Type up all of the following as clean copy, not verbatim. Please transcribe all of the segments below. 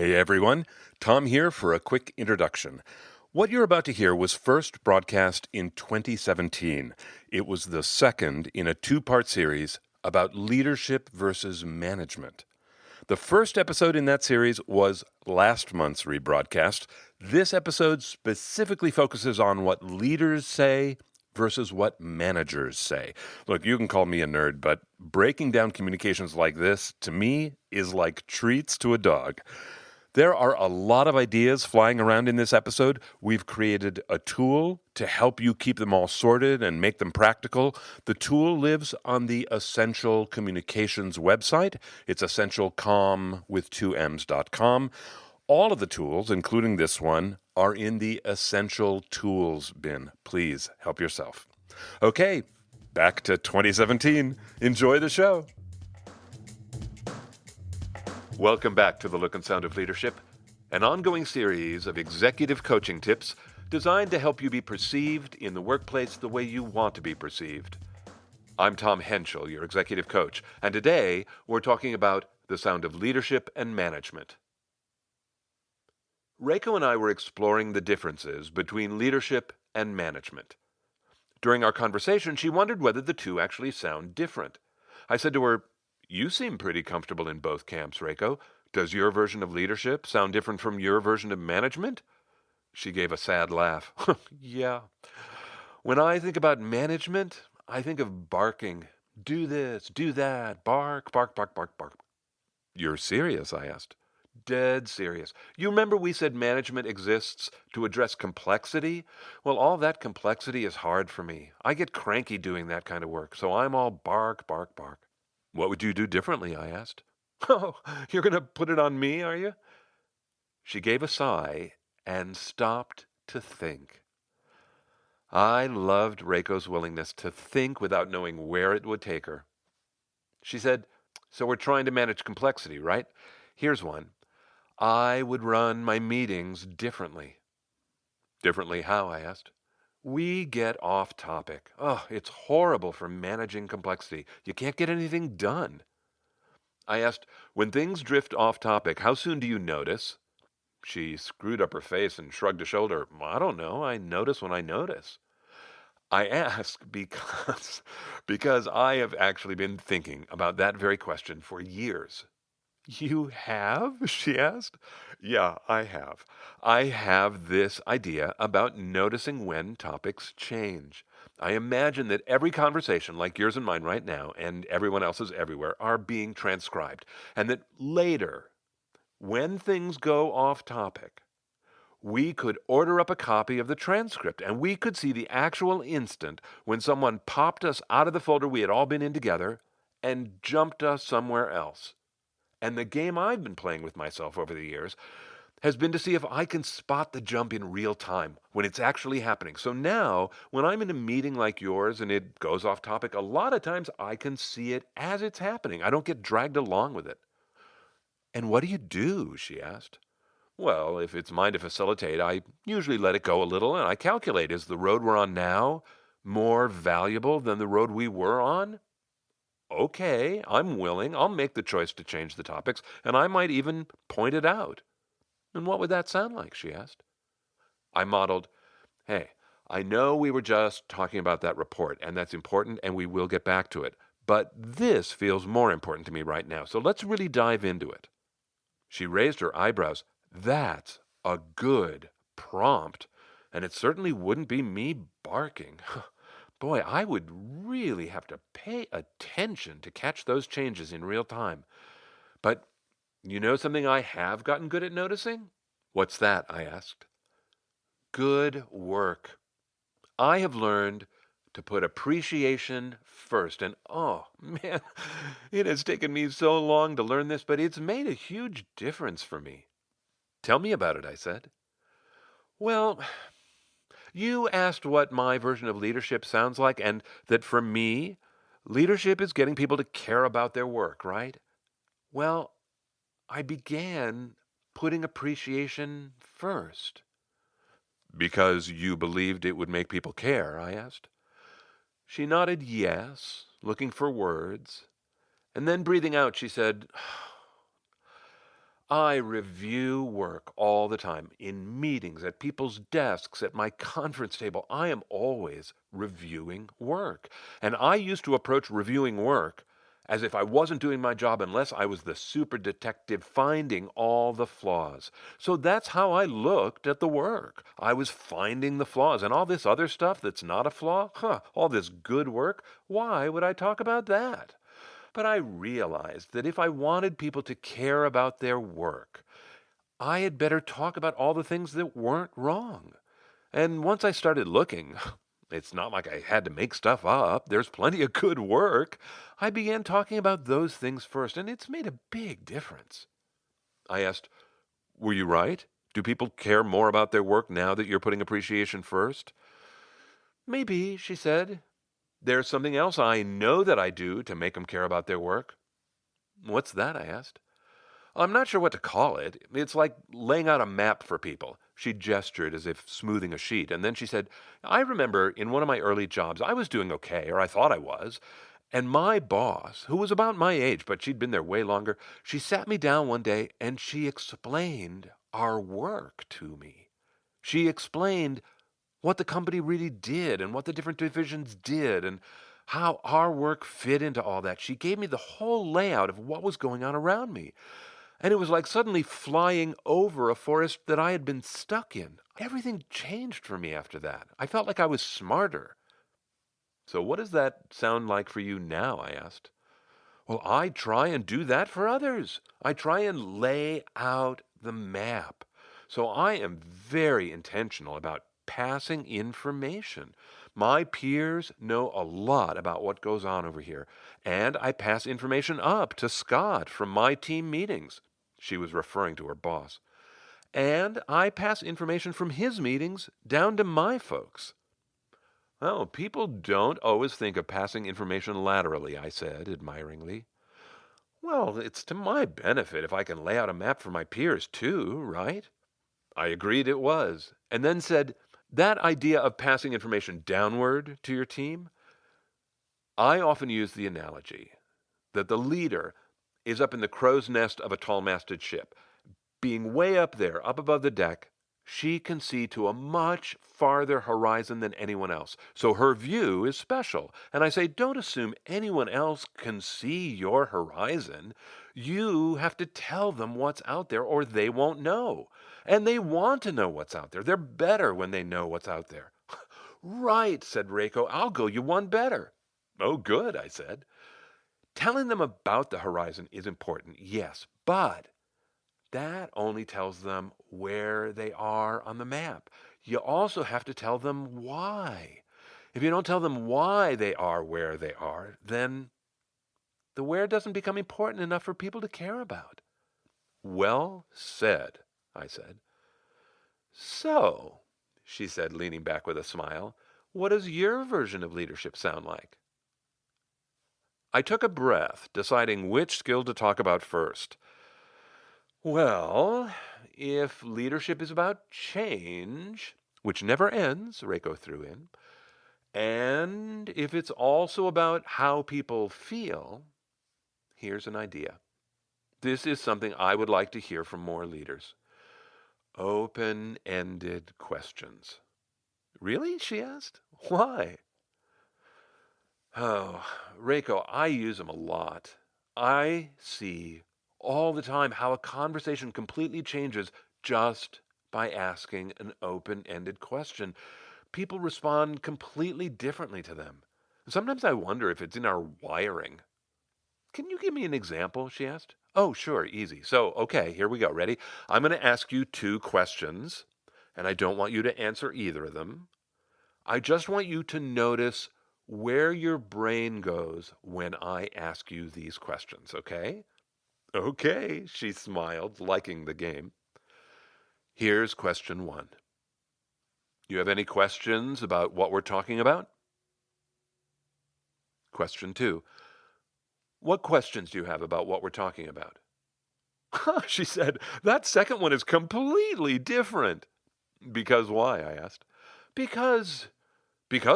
Hey everyone, Tom here for a quick introduction. What you're about to hear was first broadcast in 2017. It was the second in a two-part series about leadership versus management. The first episode in that series was last month's rebroadcast. This episode specifically focuses on what leaders say versus what managers say. Look, you can call me a nerd, but breaking down communications like this, to me, is like treats to a dog. There are a lot of ideas flying around in this episode. We've created a tool to help you keep them all sorted and make them practical. The tool lives on the Essential Communications website. It's essentialcomm.com. All of the tools, including this one, are in the Essential Tools bin. Please help yourself. Okay, back to 2017. Enjoy the show. Welcome back to The Look and Sound of Leadership, an ongoing series of executive coaching tips designed to help you be perceived in the workplace the way you want to be perceived. I'm Tom Henschel, your executive coach, and today we're talking about the sound of leadership and management. Reiko and I were exploring the differences between leadership and management. During our conversation, she wondered whether the two actually sound different. I said to her, "You seem pretty comfortable in both camps, Reiko. Does your version of leadership sound different from your version of management?" She gave a sad laugh. "Yeah. When I think about management, I think of barking. Do this, do that, bark, bark, bark, bark, bark." "You're serious?" I asked. "Dead serious. You remember we said management exists to address complexity? Well, all that complexity is hard for me. I get cranky doing that kind of work, so I'm all bark, bark, bark." "What would you do differently?" I asked. "Oh, you're going to put it on me, are you?" She gave a sigh and stopped to think. I loved Reiko's willingness to think without knowing where it would take her. She said, "So we're trying to manage complexity, right? Here's one. I would run my meetings differently." "Differently how?" I asked. "We get off topic. Oh, it's horrible for managing complexity. You can't get anything done." I asked, "When things drift off topic, how soon do you notice?" She screwed up her face and shrugged a shoulder. "I don't know. I notice when I notice." I ask because I have actually been thinking about that very question for years. "You have?" she asked. "Yeah, I have. I have this idea about noticing when topics change. I imagine that every conversation, like yours and mine right now, and everyone else's everywhere, are being transcribed, and that later, when things go off topic, we could order up a copy of the transcript, and we could see the actual instant when someone popped us out of the folder we had all been in together and jumped us somewhere else. And the game I've been playing with myself over the years has been to see if I can spot the jump in real time when it's actually happening. So now, when I'm in a meeting like yours and it goes off topic, a lot of times I can see it as it's happening. I don't get dragged along with it." "And what do you do?" she asked. "Well, if it's mine to facilitate, I usually let it go a little and I calculate, is the road we're on now more valuable than the road we were on? Okay, I'm willing. I'll make the choice to change the topics, and I might even point it out." "And what would that sound like?" she asked. I modeled, "Hey, I know we were just talking about that report, and that's important, and we will get back to it. But this feels more important to me right now, so let's really dive into it." She raised her eyebrows. "That's a good prompt, and it certainly wouldn't be me barking. Boy, I would really have to pay attention to catch those changes in real time. But you know something I have gotten good at noticing?" "What's that?" I asked. "Good work. I have learned to put appreciation first. And oh, man, it has taken me so long to learn this, but it's made a huge difference for me." "Tell me about it," I said. "Well, you asked what my version of leadership sounds like, and that for me, leadership is getting people to care about their work, right? Well, I began putting appreciation first." "Because you believed it would make people care?" I asked. She nodded yes, looking for words, and then breathing out, she said, I review work all the time, in meetings, at people's desks, at my conference table. I am always reviewing work. And I used to approach reviewing work as if I wasn't doing my job unless I was the super detective finding all the flaws. So that's how I looked at the work. I was finding the flaws, and all this other stuff that's not a flaw, all this good work, why would I talk about that? But I realized that if I wanted people to care about their work, I had better talk about all the things that weren't wrong. And once I started looking, it's not like I had to make stuff up. There's plenty of good work. I began talking about those things first, and it's made a big difference. I asked, were you right? Do people care more about their work now that you're putting appreciation first? Maybe, she said. There's something else I know that I do to make them care about their work. What's that? I asked. I'm not sure what to call it. It's like laying out a map for people. She gestured as if smoothing a sheet, and then she said, I remember in one of my early jobs, I was doing okay, or I thought I was, and my boss, who was about my age, but she'd been there way longer, she sat me down one day and she explained our work to me. She explained what the company really did and what the different divisions did and how our work fit into all that. She gave me the whole layout of what was going on around me. And it was like suddenly flying over a forest that I had been stuck in. Everything changed for me after that. I felt like I was smarter. So what does that sound like for you now? I asked. Well, I try and do that for others. I try and lay out the map. So I am very intentional about passing information. My peers know a lot about what goes on over here, and I pass information up to Scott from my team meetings. She was referring to her boss. And I pass information from his meetings down to my folks. Well, people don't always think of passing information laterally, I said admiringly. Well, it's to my benefit if I can lay out a map for my peers too, right? I agreed it was, and then said, that idea of passing information downward to your team, I often use the analogy that the leader is up in the crow's nest of a tall-masted ship. Being way up there, up above the deck, she can see to a much farther horizon than anyone else. So her view is special. And I say, don't assume anyone else can see your horizon. You have to tell them what's out there or they won't know. And they want to know what's out there. They're better when they know what's out there. Right, said Reiko. I'll go you one better. Oh, good, I said. Telling them about the horizon is important, yes, but that only tells them where they are on the map. You also have to tell them why. If you don't tell them why they are where they are, then the where doesn't become important enough for people to care about. Well said, I said. So, she said, leaning back with a smile, what does your version of leadership sound like? I took a breath, deciding which skill to talk about first. Well, if leadership is about change, which never ends, Reiko threw in, and if it's also about how people feel, here's an idea. This is something I would like to hear from more leaders. Open-ended questions. Really? She asked. Why? Oh, Reiko, I use them a lot. I see all the time how a conversation completely changes just by asking an open-ended question. People respond completely differently to them. Sometimes I wonder if it's in our wiring. Can you give me an example? She asked. Oh, sure, easy. So, okay, here we go. Ready? I'm going to ask you two questions, and I don't want you to answer either of them. I just want you to notice where your brain goes when I ask you these questions, okay? Okay, she smiled, liking the game. Here's question one. You have any questions about what we're talking about? Question two. What questions do you have about what we're talking about? She said, that second one is completely different. Because why? I asked. Because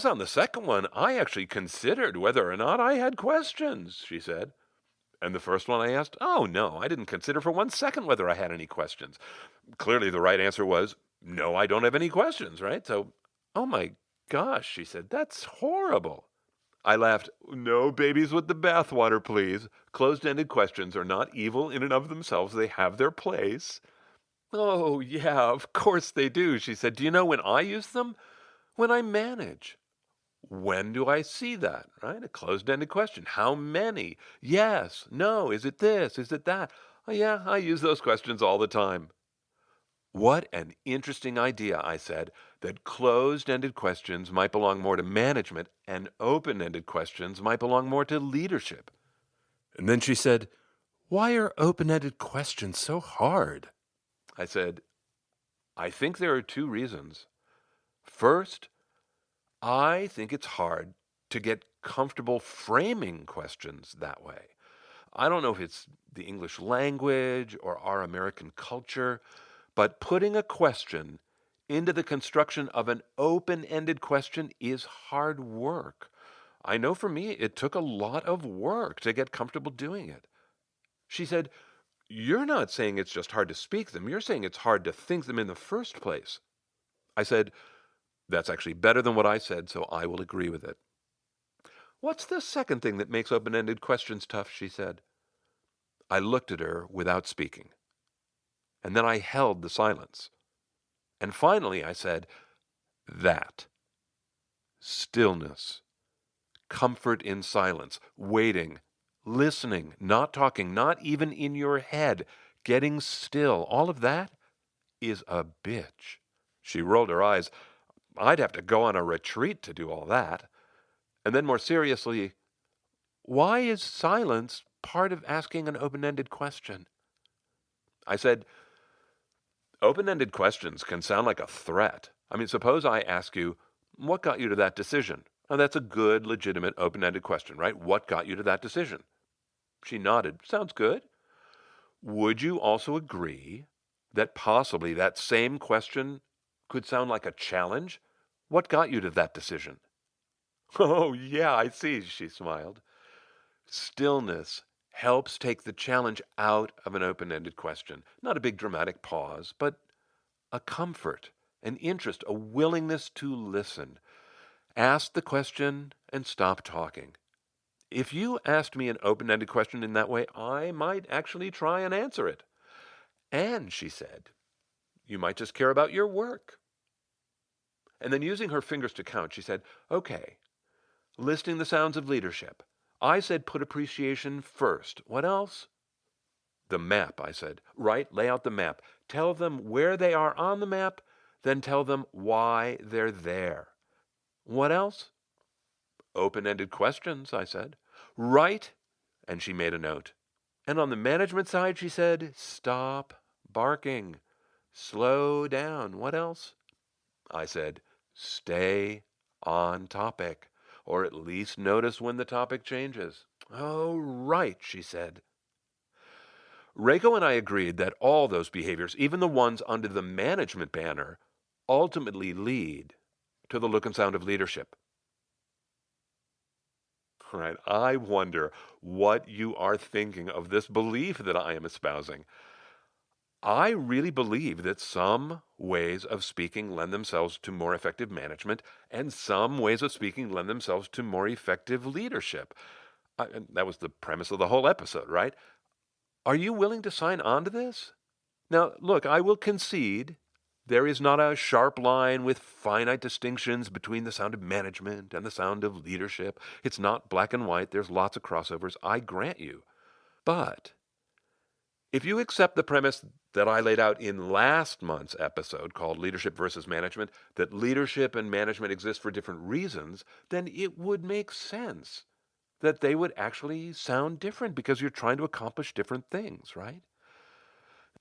on the second one, I actually considered whether or not I had questions, she said. And the first one I asked, oh, no, I didn't consider for 1 second whether I had any questions. Clearly, the right answer was, no, I don't have any questions, right? So, oh my gosh, she said, that's horrible. I laughed, no babies with the bathwater, please. Closed-ended questions are not evil in and of themselves. They have their place. Oh, yeah, of course they do, she said. Do you know when I use them? When I manage. When do I see that, right? A closed-ended question. How many? Yes, no, is it this, is it that? Oh, yeah, I use those questions all the time. What an interesting idea, I said, that closed-ended questions might belong more to management and open-ended questions might belong more to leadership. And then she said, why are open-ended questions so hard? I said, I think there are 2 reasons. First, I think it's hard to get comfortable framing questions that way. I don't know if it's the English language or our American culture, but putting a question into the construction of an open-ended question is hard work. I know for me, it took a lot of work to get comfortable doing it. She said, you're not saying it's just hard to speak them. You're saying it's hard to think them in the first place. I said, that's actually better than what I said, so I will agree with it. What's the second thing that makes open-ended questions tough, she said. I looked at her without speaking. And then I held the silence. And finally I said, that. Stillness. Comfort in silence. Waiting. Listening. Not talking. Not even in your head. Getting still. All of that is a bitch. She rolled her eyes. I'd have to go on a retreat to do all that. And then more seriously, why is silence part of asking an open-ended question? I said, open-ended questions can sound like a threat. I mean, suppose I ask you, what got you to that decision? Now, that's a good, legitimate, open-ended question, right? What got you to that decision? She nodded. Sounds good. Would you also agree that possibly that same question could sound like a challenge? What got you to that decision? Oh, yeah, I see, she smiled. Stillness helps take the challenge out of an open-ended question. Not a big dramatic pause, but a comfort, an interest, a willingness to listen. Ask the question and stop talking. If you asked me an open-ended question in that way, I might actually try and answer it. And, she said, you might just care about your work. And then using her fingers to count, she said, okay, listing the sounds of leadership. I said put appreciation first. What else? The map, I said. Right, lay out the map. Tell them where they are on the map, then tell them why they're there. What else? Open-ended questions, I said. Right, and she made a note. And on the management side, she said, stop barking. Slow down. What else? I said, stay on topic, or at least notice when the topic changes. Oh, right, she said. Reiko and I agreed that all those behaviors, even the ones under the management banner, ultimately lead to the look and sound of leadership. All right, I wonder what you are thinking of this belief that I am espousing. I really believe that some ways of speaking lend themselves to more effective management, and some ways of speaking lend themselves to more effective leadership. And that was the premise of the whole episode, right? Are you willing to sign on to this? Now, look, I will concede there is not a sharp line with finite distinctions between the sound of management and the sound of leadership. It's not black and white. There's lots of crossovers. I grant you. But if you accept the premise that I laid out in last month's episode called Leadership versus Management, that leadership and management exist for different reasons, then it would make sense that they would actually sound different because you're trying to accomplish different things, right?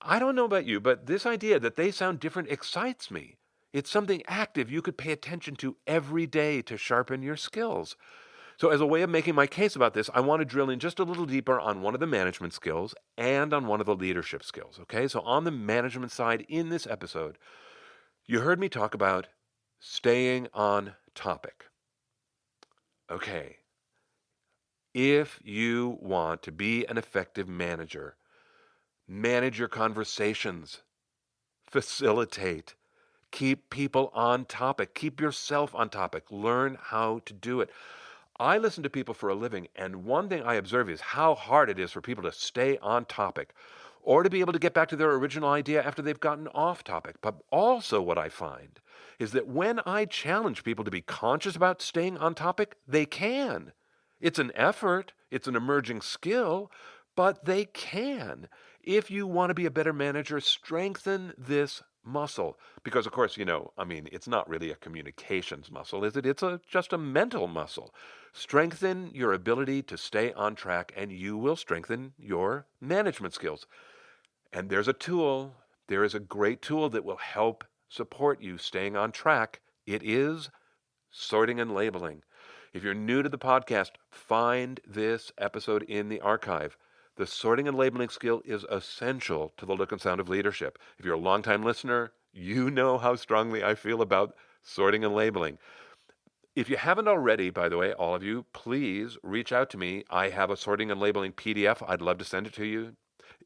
I don't know about you, but this idea that they sound different excites me. It's something active you could pay attention to every day to sharpen your skills. So as a way of making my case about this, I want to drill in just a little deeper on one of the management skills and on one of the leadership skills, okay? So on the management side in this episode, you heard me talk about staying on topic. Okay. If you want to be an effective manager, manage your conversations, facilitate, keep people on topic, keep yourself on topic, learn how to do it. I listen to people for a living, and one thing I observe is how hard it is for people to stay on topic or to be able to get back to their original idea after they've gotten off topic. But also, what I find is that when I challenge people to be conscious about staying on topic, they can. It's an effort, it's an emerging skill, but they can. If you want to be a better manager, strengthen this muscle. Because, of course, it's not really a communications muscle, is it? It's just a mental muscle. Strengthen your ability to stay on track, and you will strengthen your management skills. And there's a tool, there is a great tool that will help support you staying on track. It is sorting and labeling. If you're new to the podcast, find this episode in the archive. The sorting and labeling skill is essential to the look and sound of leadership. If you're a longtime listener, you know how strongly I feel about sorting and labeling. If you haven't already, by the way, all of you, please reach out to me. I have a sorting and labeling PDF. I'd love to send it to you.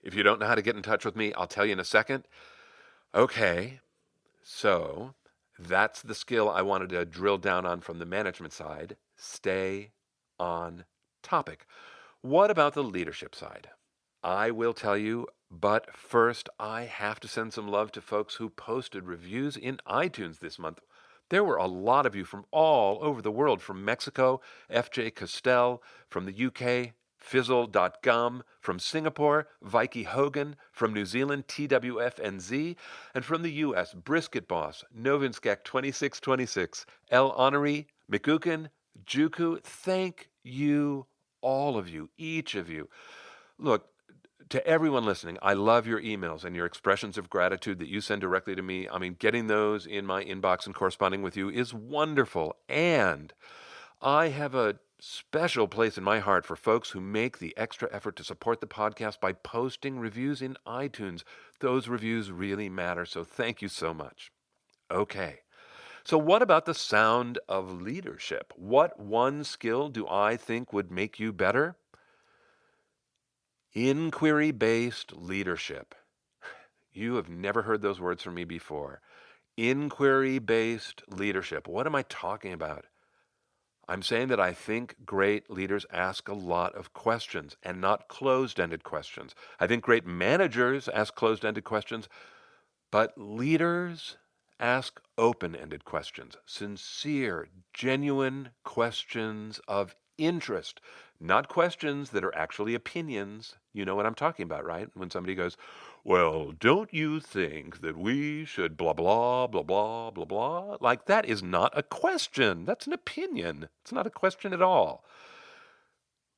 If you don't know how to get in touch with me, I'll tell you in a second. Okay, so that's the skill I wanted to drill down on from the management side. Stay on topic. What about the leadership side? I will tell you, but first I have to send some love to folks who posted reviews in iTunes this month. There were a lot of you from all over the world, from Mexico, FJ Costell, from the UK, Fizzle.gum, from Singapore, Vicky Hogan, from New Zealand, TWFNZ, and from the US, Brisket Boss, Novinskek 2626, El Honoree, Mikukin, Juku. Thank you, all of you, each of you. Look, to everyone listening, I love your emails and your expressions of gratitude that you send directly to me. Getting those in my inbox and corresponding with you is wonderful. And I have a special place in my heart for folks who make the extra effort to support the podcast by posting reviews in iTunes. Those reviews really matter, so thank you so much. Okay, so what about the sound of leadership? What one skill do I think would make you better? Inquiry-based leadership. You have never heard those words from me before. Inquiry-based leadership. What am I talking about? I'm saying that I think great leaders ask a lot of questions and not closed-ended questions. I think great managers ask closed-ended questions, but leaders ask open-ended questions, sincere, genuine questions of interest, not questions that are actually opinions. You know what I'm talking about, right? When somebody goes, well, don't you think that we should blah, blah, blah, blah, blah, blah? Like, that is not a question. That's an opinion. It's not a question at all.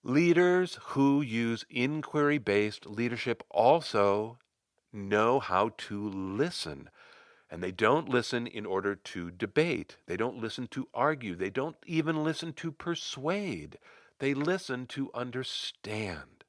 Leaders who use inquiry-based leadership also know how to listen. And they don't listen in order to debate. They don't listen to argue. They don't even listen to persuade. They listen to understand.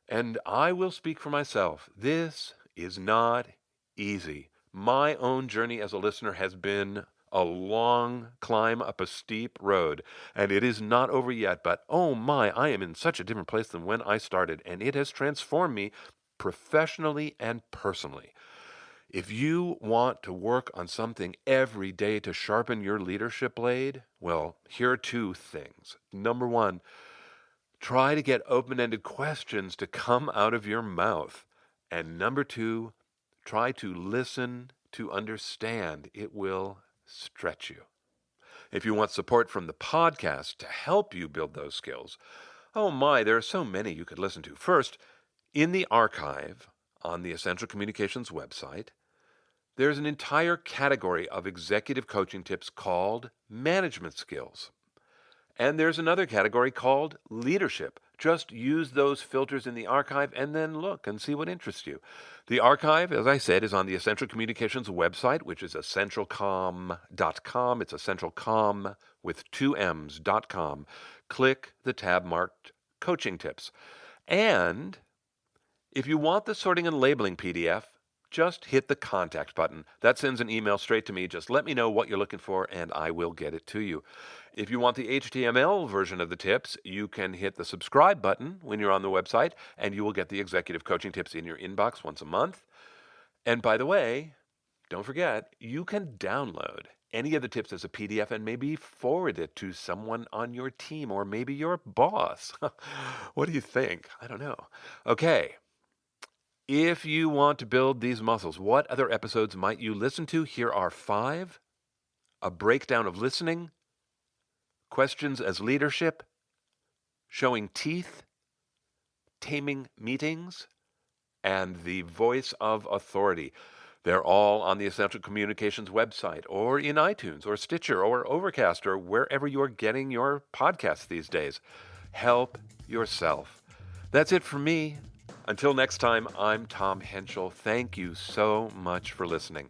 And I will speak for myself. This is not easy. My own journey as a listener has been a long climb up a steep road, and it is not over yet, but oh my, I am in such a different place than when I started, and it has transformed me professionally and personally. If you want to work on something every day to sharpen your leadership blade, well, here are two things. Number one, try to get open-ended questions to come out of your mouth. And number two, try to listen to understand. It will stretch you. If you want support from the podcast to help you build those skills, oh my, there are so many you could listen to. First, in the archive on the Essential Communications website, there's an entire category of executive coaching tips called management skills. And there's another category called leadership. Just use those filters in the archive and then look and see what interests you. The archive, as I said, is on the Essential Communications website, which is essentialcomm.com. It's essentialcomm with 2 M's.com. Click the tab marked Coaching Tips. And if you want the sorting and labeling PDF, just hit the contact button. That sends an email straight to me. Just let me know what you're looking for, and I will get it to you. If you want the HTML version of the tips, you can hit the subscribe button when you're on the website, and you will get the executive coaching tips in your inbox once a month. And by the way, don't forget, you can download any of the tips as a PDF and maybe forward it to someone on your team or maybe your boss. What do you think? I don't know. Okay. If you want to build these muscles, what other episodes might you listen to? Here are 5. A breakdown of listening, questions as leadership, showing teeth, taming meetings, and the voice of authority. They're all on the Essential Communications website or in iTunes or Stitcher or Overcast or wherever you're getting your podcasts these days. Help yourself. That's it for me. Until next time, I'm Tom Henschel. Thank you so much for listening.